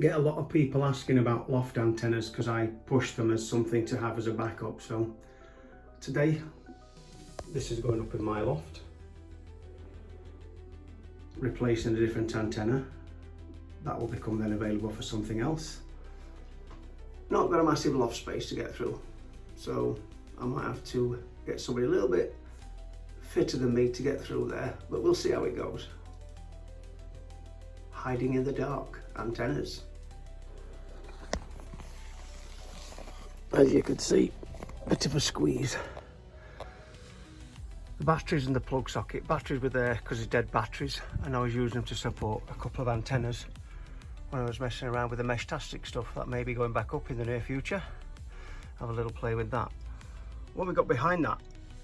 I get a lot of people asking about loft antennas because I push them as something to have as a backup. So today, this is going up in my loft, replacing a different antenna. That will become then available for something else. Not got a massive loft space to get through, so I might have to get somebody a little bit fitter than me to get through there, but we'll see how it goes. Hiding in the dark, antennas. As you can see, a bit of a squeeze. The batteries in the plug socket, batteries were there because it's dead batteries, and I was using them to support a couple of antennas when I was messing around with the mesh-tastic stuff. That may be going back up in the near future. Have a little play with that. What we got behind that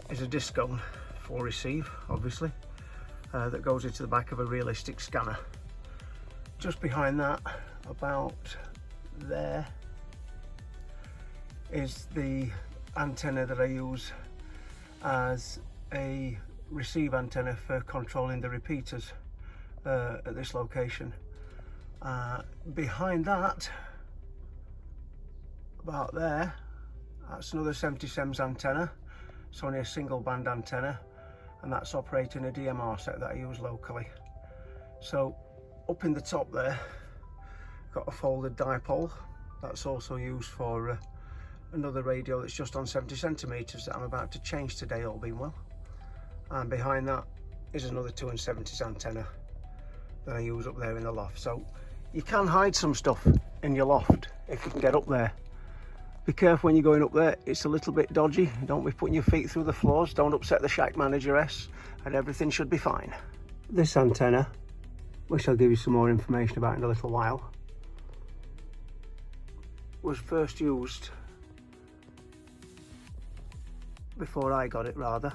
is a discone for receive, obviously, that goes into the back of a realistic scanner. Just behind that, about there, is the antenna that I use as a receive antenna for controlling the repeaters at this location. Behind that, about there, that's another 70 SEMS antenna. It's only a single band antenna, and that's operating a DMR set that I use locally. So up in the top there, got a folded dipole that's also used for another radio that's just on 70 centimeters that I'm about to change today, all being well. And behind that is another 2 1/70 antenna that I use up there in the loft. So you can hide some stuff in your loft if you can get up there. Be careful when you're going up there, it's a little bit dodgy. Don't be putting your feet through the floors, don't upset the shack manageress, and everything should be fine. This antenna, which I'll give you some more information about in a little while, was first used, before I got it rather,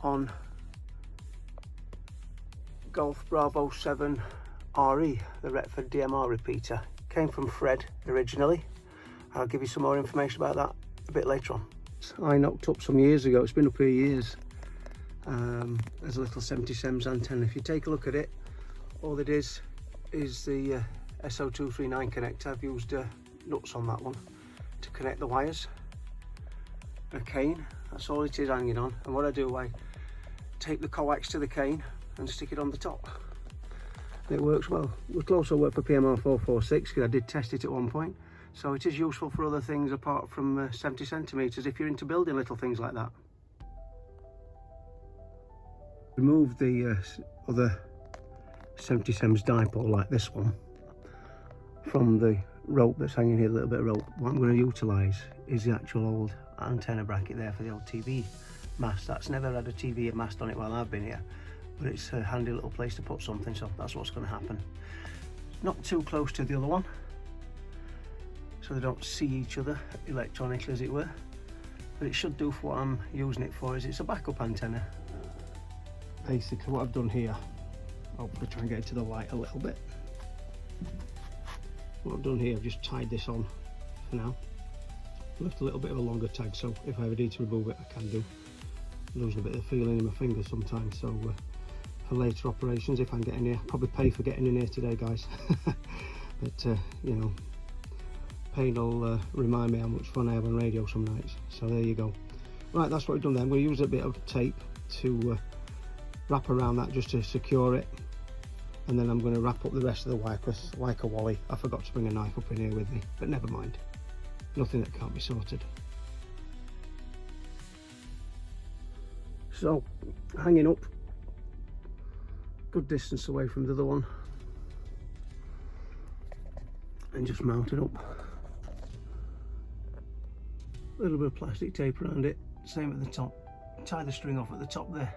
on Golf Bravo 7 RE, the Retford DMR repeater. Came from Fred originally. I'll give you some more information about that a bit later on. I knocked up some years ago, it's been up here years, as a little 70 SEMS antenna. If you take a look at it, all it is the SO239 connector. I've used nuts on that one to connect the wires. A cane, that's all it is hanging on. And what I do, I tape the coax to the cane and stick it on the top. It works well. It would also work for PMR 446 because I did test it at one point. So it is useful for other things apart from 70 centimeters if you're into building little things like that. Remove the other 70 SEMS dipole like this one from the rope that's hanging here, a little bit of rope. What I'm going to utilise is the actual old antenna bracket there for the old TV mast. That's never had a TV mast on it while I've been here, but it's a handy little place to put something, so that's what's going to happen. Not too close to the other one, so they don't see each other electronically, as it were, but it should do for what I'm using it for. Is it's a backup antenna. Basically what I've done here, I'll try and get it to the light a little bit. What I've done here, I've just tied this on for now. Left a little bit of a longer tag, so if I ever need to remove it, I can do. I'm losing a bit of feeling in my fingers sometimes, so for later operations, if I'm getting here, probably pay for getting in here today, guys. But you know, pain will remind me how much fun I have on radio some nights. So there you go. Right, that's what we've done then. We'll use a bit of tape to wrap around that just to secure it, and then I'm going to wrap up the rest of the wire because, like a Wally, I forgot to bring a knife up in here with me, but never mind, nothing that can't be sorted. So hanging up, good distance away from the other one, and just mount it up. A little bit of plastic tape around it, same at the top. Tie the string off at the top there.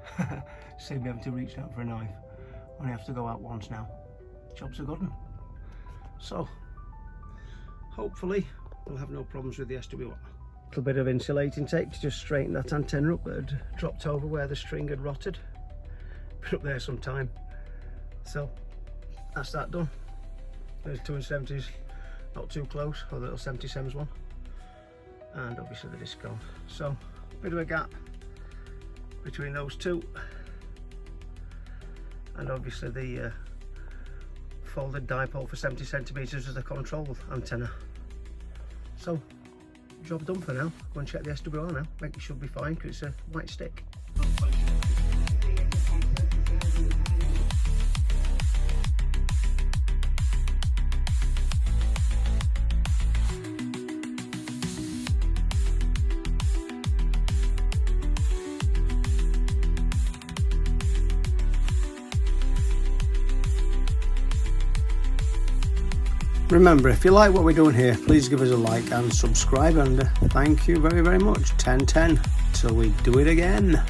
Save me having to reach out for a knife. Only have to go out once now. Job's a good one. So hopefully we'll have no problems with the SW1. A little bit of insulating tape to just straighten that antenna up that had dropped over where the string had rotted. Been up there some time. So that's that done. There's 2 1/70s, not too close, or the little 70 SEMS one. And obviously the discount. So bit of a gap between those two, and obviously the folded dipole for 70 centimetres as a control antenna. So, job done for now. Go and check the SWR now. I think it should be fine because it's a white stick. Remember, if you like what we're doing here, please give us a like and subscribe, and thank you very, very much. 10-10 till we do it again.